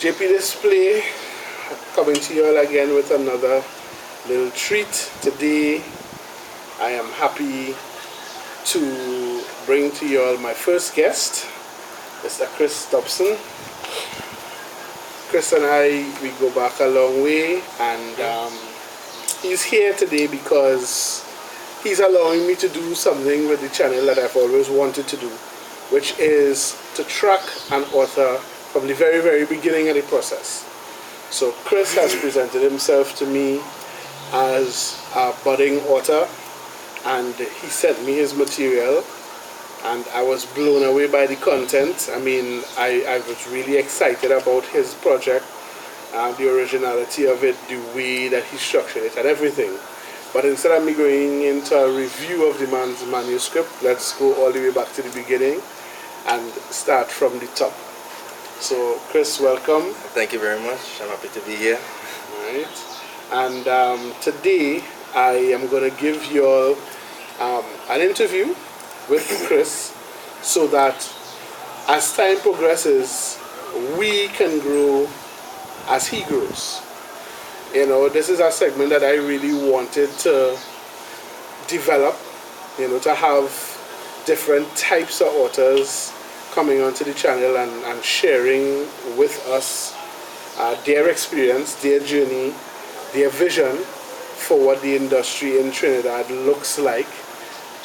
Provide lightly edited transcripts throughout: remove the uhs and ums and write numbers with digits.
JP Display coming to you all again with another little treat. Today I am happy to bring to you all my first guest, Mr. Kris Dopson. Kris and I, we go back a long way, and he's here today because he's allowing me to do something with the channel that I've always wanted to do, which is to track an author from the very, very beginning of the process. So Kris has presented himself to me as a budding author, and he sent me his material, and I was blown away by the content. I mean, I was really excited about his project, the originality of it, the way that he structured it, and everything. But instead of me going into a review of the man's manuscript, let's go all the way back to the beginning and start from the top. So, Kris, welcome. Thank you very much. I'm happy to be here. All right. And today, I am going to give you all an interview with Kris so that as time progresses, we can grow as he grows. You know, this is a segment that I really wanted to develop, you know, to have different types of authors coming onto the channel and sharing with us their experience, their journey, their vision for what the industry in Trinidad looks like.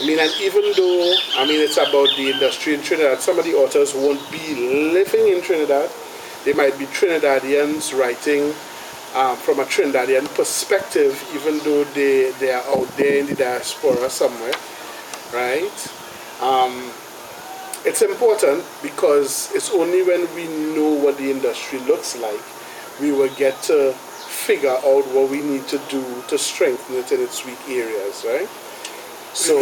I mean, and even though, it's about the industry in Trinidad, some of the authors won't be living in Trinidad. They might be Trinidadians writing from a Trinidadian perspective, even though they are out there in the diaspora somewhere, right? It's important because it's only when we know what the industry looks like, we will get to figure out what we need to do to strengthen it in its weak areas, right? So,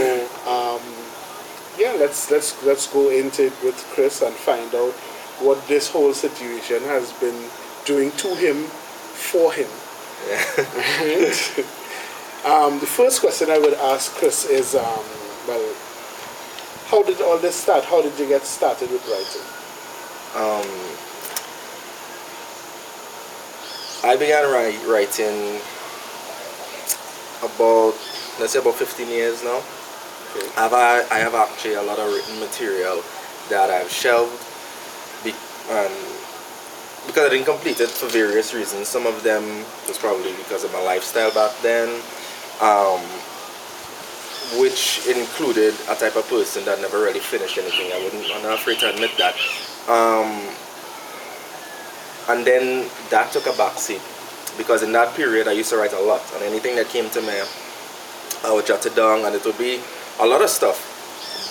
yeah, let's go into it with Kris and find out what this whole situation has been doing to him, for him. Right? The first question I would ask Kris is, well, how did all this start? How did you get started with writing? I began writing about, let's say, about 15 years now. Okay. I have actually a lot of written material that I've shelved because I didn't complete it for various reasons. Some of them was probably because of my lifestyle back then, which included a type of person that never really finished anything. I'm not afraid to admit that. And then that took a backseat because in that period I used to write a lot, and anything that came to me I would jot it down, and it would be a lot of stuff,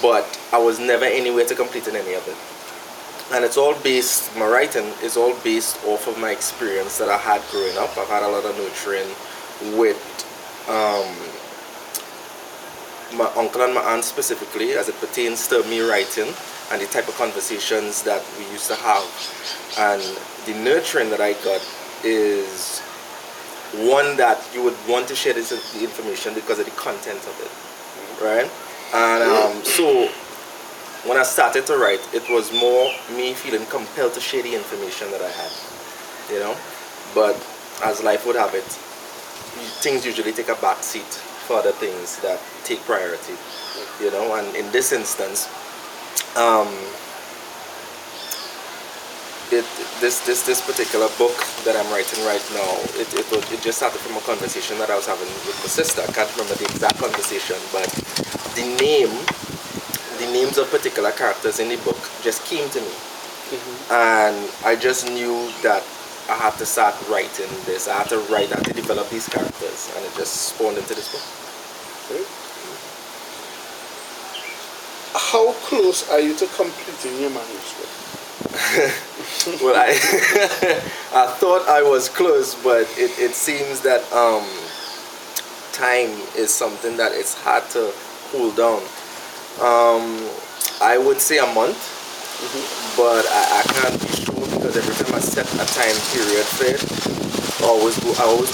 but I was never anywhere to complete in any of it. And it's all based, my writing is all based off of my experience that I had growing up. I've had a lot of nurturing with my uncle and my aunt specifically, as it pertains to me writing and the type of conversations that we used to have. And the nurturing that I got is one that you would want to share the information because of the content of it, right? And so when I started to write, it was more me feeling compelled to share the information that I had, you know. But as life would have it, things usually take a back seat for other things that take priority, you know. And in this instance, this particular book that I'm writing right now, it just started from a conversation that I was having with my sister. I can't remember the exact conversation, but the names of particular characters in the book just came to me. And I just knew that I had to start writing this. I had to develop these characters, and it just spawned into this book. Okay. How close are you to completing your manuscript? Well, I I thought I was close, but it seems that time is something that it's hard to hold down. I would say a month, but I can't be sure because every time I set a time period for it, I always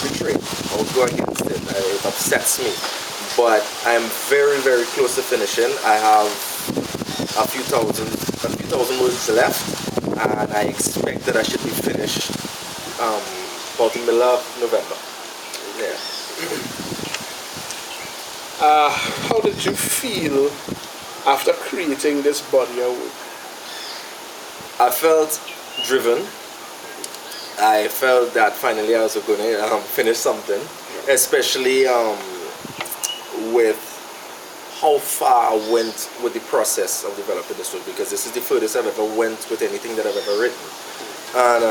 betray it. I always go against it. It upsets me. But I'm very, very close to finishing. I have a few thousand words left, and I expect that I should be finished about the middle of November. Yeah. How did you feel after creating this body of work? I felt driven. I felt that finally I was going to finish something, especially with how far I went with the process of developing this book, because this is the furthest I've ever went with anything that I've ever written. And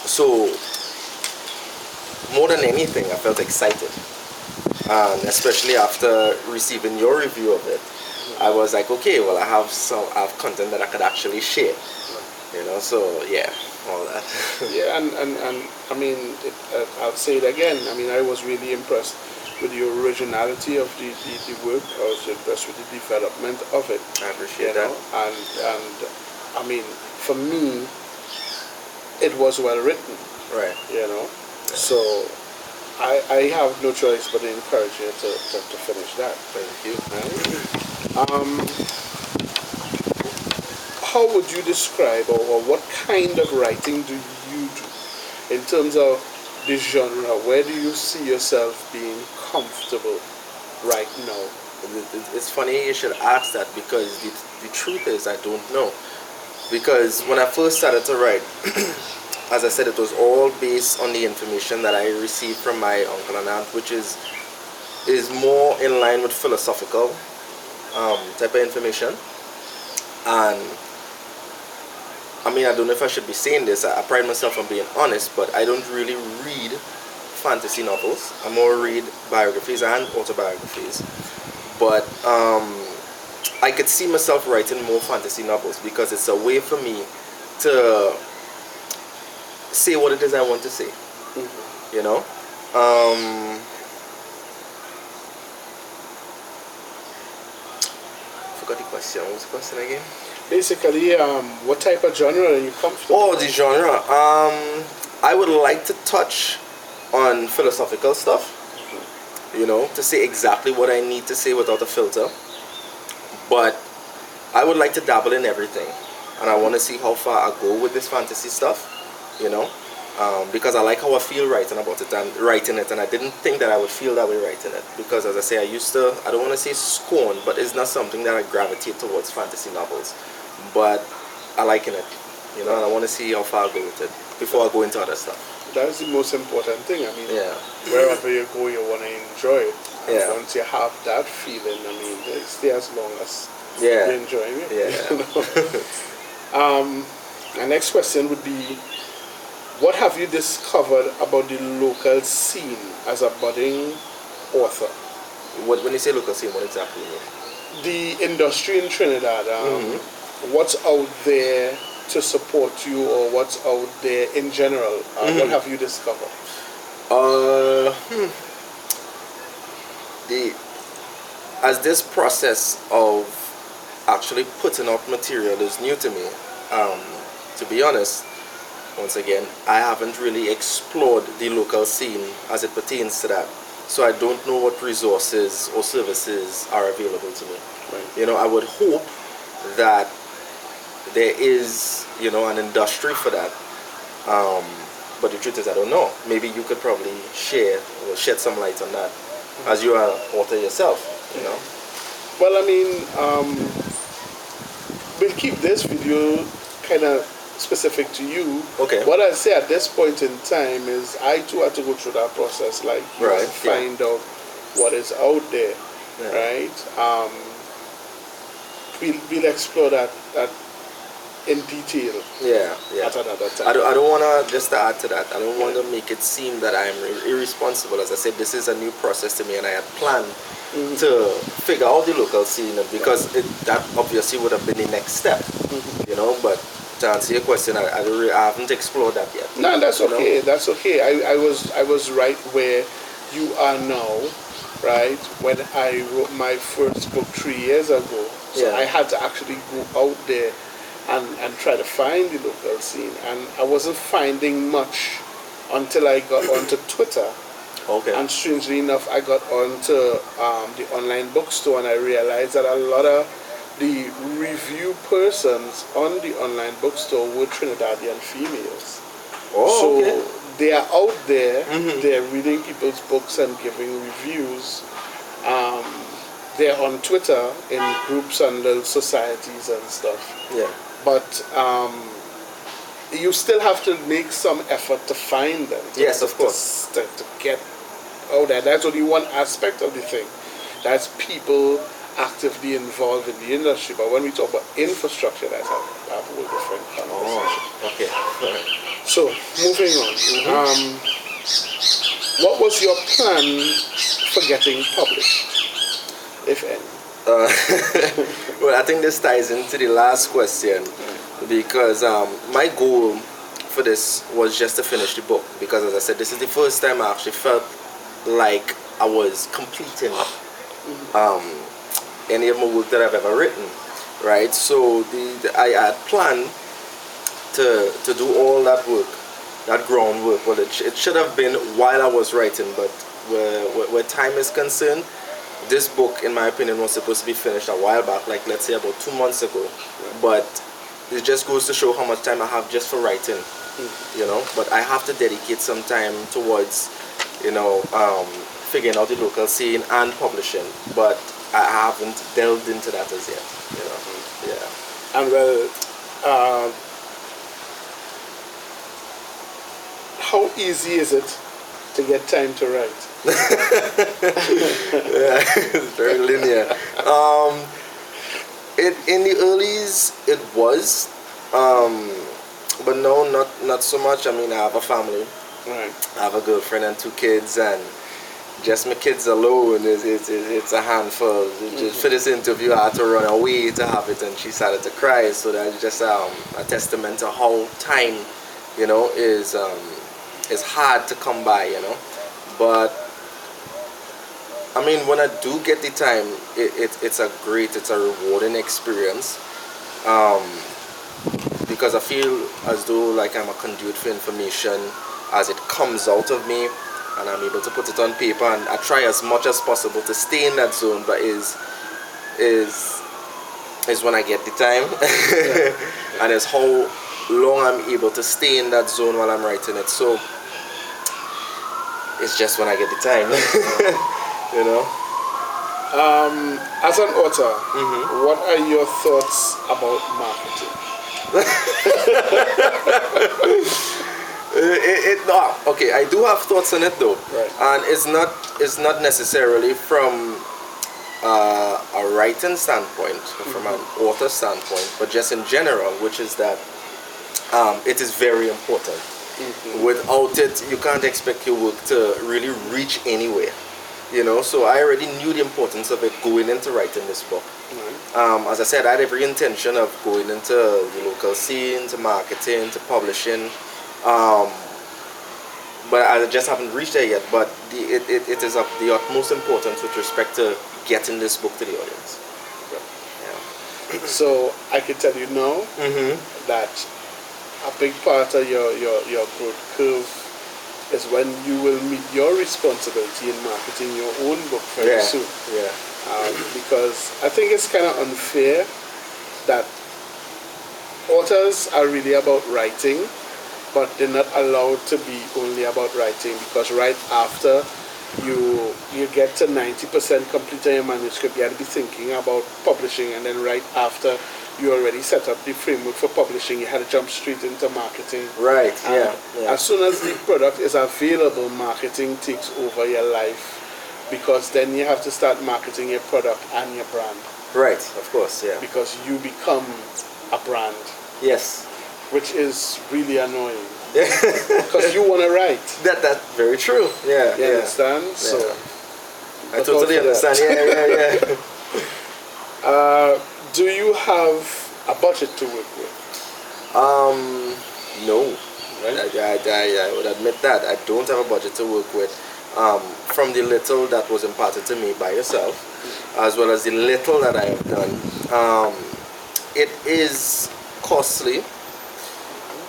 so, more than anything, I felt excited. And especially after receiving your review of it, I was like, okay, well, I have content that I could actually share. You know, so yeah, all that. Yeah, and I mean, I'll say it again. I mean, I was really impressed with the originality of the work. I was impressed with the development of it. I appreciate that. And I mean, for me, it was well written. Right. You know, yeah. So I have no choice but to encourage you to finish that. Thank you. Right? How would you describe, or what kind of writing do you do in terms of the genre? Where do you see yourself being comfortable right now? It's funny you should ask that, because the truth is I don't know. Because when I first started to write, as I said, it was all based on the information that I received from my uncle and aunt, which is more in line with philosophical type of information. And I mean, I don't know if I should be saying this. I pride myself on being honest, but I don't really read fantasy novels. I more read biographies and autobiographies. But I could see myself writing more fantasy novels, because it's a way for me to say what it is I want to say. Mm-hmm. You know? Forgot the question. What was the question again? Basically, what type of genre are you comfortable? Oh, the genre. I would like to touch on philosophical stuff. You know, to say exactly what I need to say without a filter. But I would like to dabble in everything, and I want to see how far I go with this fantasy stuff. You know, because I like how I feel writing about it and writing it, and I didn't think that I would feel that way writing it, because as I say, I don't want to say scorn, but it's not something that I gravitate towards, fantasy novels. But I like it, you know, and I want to see how far I go with it before I go into other stuff. That's the most important thing. I mean, yeah. Wherever you go, you want to enjoy it. And yeah. once you have that feeling, I mean, stay as long as yeah. you're enjoying it. Yeah. You know? My next question would be, what have you discovered about the local scene as a budding author? When you say local scene, what exactly you mean? The industry in Trinidad. What's out there to support you, or what's out there in general? What have you discovered? As this process of actually putting out material is new to me, to be honest, once again, I haven't really explored the local scene as it pertains to that. So I don't know what resources or services are available to me. Right. You know, I would hope that there is, you know, an industry for that. But the truth is, I don't know. Maybe you could probably share or shed some light on that, as you are an author yourself, you know. Well, I mean, we'll keep this video kind of specific to you. Okay. What I say at this point in time is I too had to go through that process, like you right. find out what is out there, right? We'll explore that in detail. Yeah. At another time. I don't want to, just to add to that, I don't want to make it seem that I'm irresponsible. As I said, this is a new process to me, and I had planned to figure out the local scene, because that obviously would have been the next step, you know. But to answer your question, I haven't explored that yet. No, that's okay. You know? That's okay. I was right where you are now, right? When I wrote my first book 3 years ago, so I had to actually go out there and try to find the local scene, and I wasn't finding much until I got onto Twitter. Okay. And strangely enough, I got onto the online bookstore, and I realized that a lot of the review persons on the online bookstore were Trinidadian females. Oh, So okay. they are out there, they're reading people's books and giving reviews. They're on Twitter in groups and little societies and stuff. Yeah. But you still have to make some effort to find them. Yes, of course. To get out there. That's only one aspect of the thing. That's people actively involved in the industry. But when we talk about infrastructure, that's a whole different conversation. Oh, okay. All right. So, moving on. What was your plan for getting published, if any? Well, I think this ties into the last question, because my goal for this was just to finish the book, because as I said, this is the first time I actually felt like I was completing any of my work that I've ever written, right? So I had planned to do all that work, that groundwork. Well, it should have been while I was writing, but where time is concerned, this book, in my opinion, was supposed to be finished a while back, like let's say about 2 months ago. But it just goes to show how much time I have just for writing, you know. But I have to dedicate some time towards, you know, figuring out the local scene and publishing. But I haven't delved into that as yet, you know. Yeah. And well, how easy is it to get time to write? Yeah, it's very linear. In the earlies it was, but no, not so much. I mean, I have a family, Right. I have a girlfriend and 2 kids, and just my kids alone it's a handful. Just for this interview, I had to run away to have it, and she started to cry. So that's just a testament to how time, you know, is hard to come by, you know. But I mean, when I do get the time, it's a rewarding experience, because I feel as though like I'm a conduit for information as it comes out of me, and I'm able to put it on paper, and I try as much as possible to stay in that zone, but is when I get the time. And it's how long I'm able to stay in that zone while I'm writing it. So it's just when I get the time. You know. As an author, what are your thoughts about marketing? Okay, I do have thoughts on it though, Right. and it's not necessarily from a writing standpoint, from an author standpoint, but just in general, which is that it is very important. Without it, you can't expect your work to really reach anywhere. You know, so I already knew the importance of it going into writing this book. As I said, I had every intention of going into the local scene, to marketing, to publishing, but I just haven't reached there yet. But it is of the utmost importance with respect to getting this book to the audience. Yeah. So I can tell you now that a big part of your growth curve is when you will meet your responsibility in marketing your own book very soon. Yeah. Because I think it's kind of unfair that authors are really about writing, but they're not allowed to be only about writing, because right after you get to 90% complete on your manuscript, you have to be thinking about publishing, and then right after you already set up the framework for publishing, you had to jump straight into marketing. Right, yeah. As soon as the product is available, marketing takes over your life, because then you have to start marketing your product and your brand. Right, of course, yeah. Because you become a brand. Yes. Which is really annoying. Because you want to write. That's very true. Yeah. You understand? Yeah. So I totally understand. Yeah. Do you have a budget to work with? No. Right? I would admit that I don't have a budget to work with. From the little that was imparted to me by yourself, as well as the little that I have done, it is costly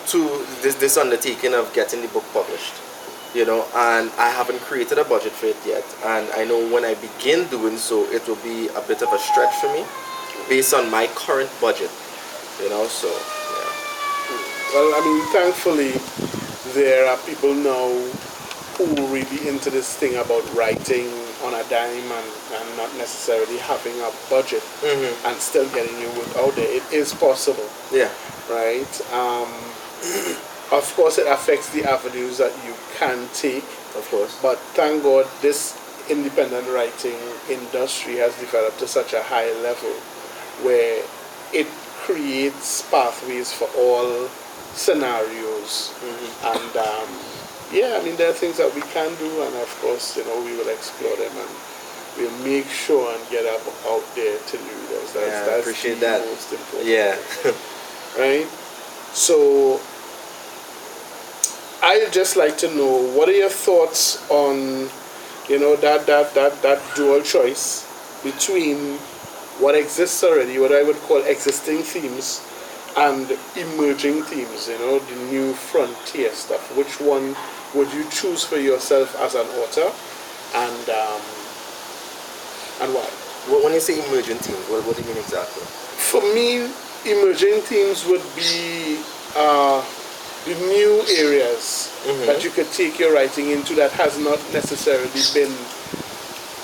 to this undertaking of getting the book published, you know, and I haven't created a budget for it yet, and I know when I begin doing so, it will be a bit of a stretch for me, based on my current budget, so yeah. Well, I mean, thankfully, there are people now who are really into this thing about writing on a dime and not necessarily having a budget and still getting your work out there. It is possible, Yeah, right? Of course, it affects the avenues that you can take, of course. but thank God this independent writing industry has developed to such a high level where it creates pathways for all scenarios. And yeah, I mean, there are things that we can do, and of course, we will explore them and we'll make sure and get up out there to the readers. I appreciate the that. most important. Yeah. Right? So I'd just like to know, what are your thoughts on, that dual choice between what exists already, what I would call existing themes, and emerging themes, the new frontier stuff? Which one would you choose for yourself as an author, and why? When you say emerging themes, what do you mean exactly? For me, emerging themes would be the new areas that you could take your writing into that has not necessarily been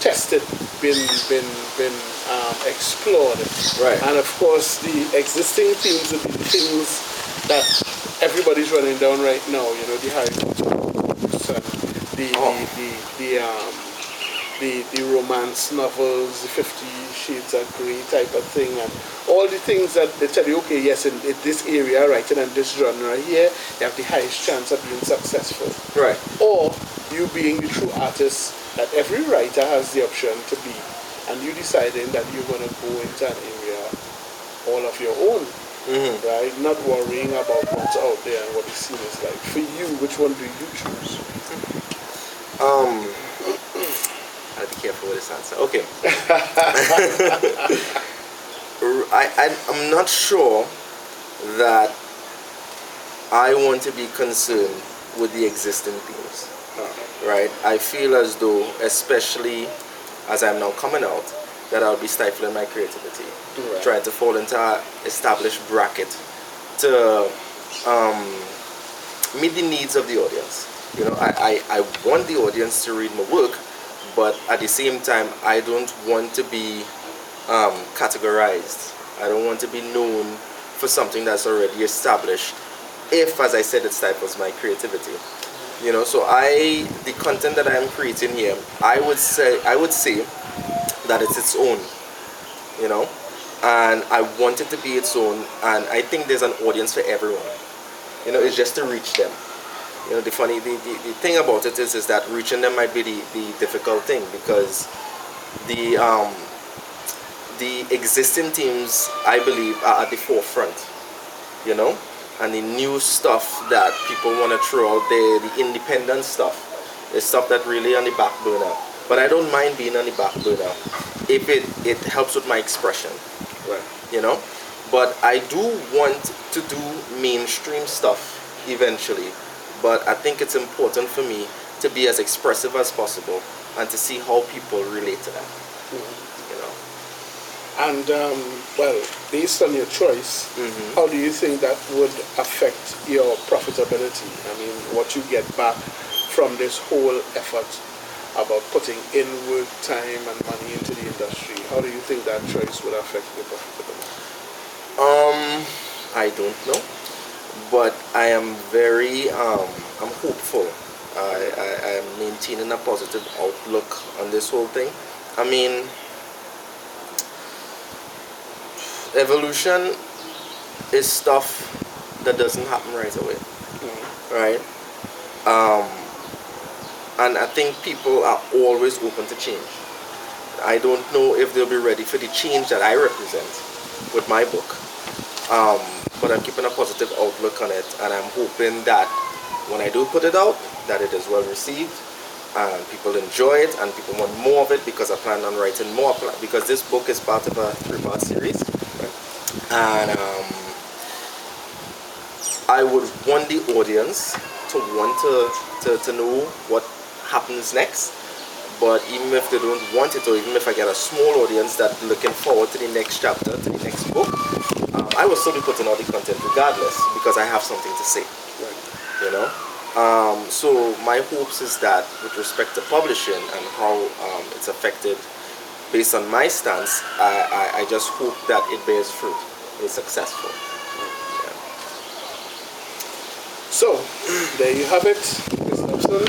tested, been explored. Right. And of course, the existing themes would be the things that everybody's running down right now. The Harry Potter books and the romance novels, the 50 Shades of Grey type of thing, and all the things that they tell you, okay, yes, in this area, writing in this genre here, you have the highest chance of being successful. Right. Or you being the true artist that every writer has the option to be, and you deciding that you're going to go into an area all of your own, right? Not worrying about what's out there and what the scene is like. For you, which one do you choose? I'll be careful with this answer. Okay. I'm not sure that I want to be concerned with the existing themes. Right? I feel as though, especially as I'm now coming out, that I'll be stifling my creativity, trying to fall into an established bracket to meet the needs of the audience. I want the audience to read my work, but at the same time, I don't want to be categorized. I don't want to be known for something that's already established, if, as I said, it stifles my creativity. So the content that I'm creating here, I would say that it's its own, and I want it to be its own, and I think there's an audience for everyone. It's just to reach them. The thing about it is that reaching them might be the difficult thing, because the existing teams, I believe, are at the forefront, and the new stuff that people want to throw out there, the independent stuff, is stuff that really on the back burner. But I don't mind being on the back burner if it helps with my expression, Right. But I do want to do mainstream stuff eventually. But I think it's important for me to be as expressive as possible and to see how people relate to that. And well, based on your choice, how do you think that would affect your profitability? I mean, what you get back from this whole effort about putting in work, time, and money into the industry. How do you think that choice would affect your profitability? I don't know, but I am very, I'm hopeful. I am maintaining a positive outlook on this whole thing. I mean, evolution is stuff that doesn't happen right away, right? And I think people are always open to change. I don't know if they'll be ready for the change that I represent with my book, but I'm keeping a positive outlook on it, and I'm hoping that when I do put it out, that it is well received and people enjoy it and people want more of it, because I plan on writing more, because this book is part of a 3-part series. And I would want the audience to want to know what happens next, But even if they don't want it, or even if I get a small audience that looking forward to the next chapter, to the next book, I will still be putting out the content regardless, because I have something to say. You know. So my hopes is that with respect to publishing and how it's affected based on my stance, I just hope that it bears fruit, is successful. Yeah. So, there you have it, Kris Dopson.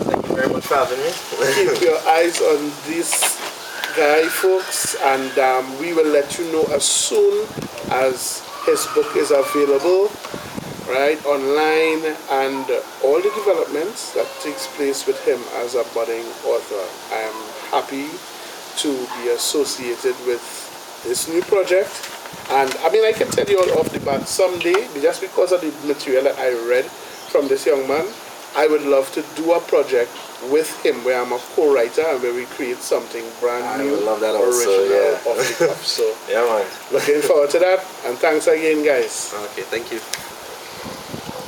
Thank you very much for having me. Keep your eyes on this guy, folks, and we will let you know as soon as his book is available, right, online, and all the developments that takes place with him as a budding author. I am happy to be associated with this new project, and I mean, I can tell you all off the bat, someday, just because of the material that I read from this young man, I would love to do a project with him where I'm a co-writer and where we create something brand new, I would love that original, also, yeah. off the cuff. So yeah, man. looking forward to that, and thanks again, guys. Okay, thank you.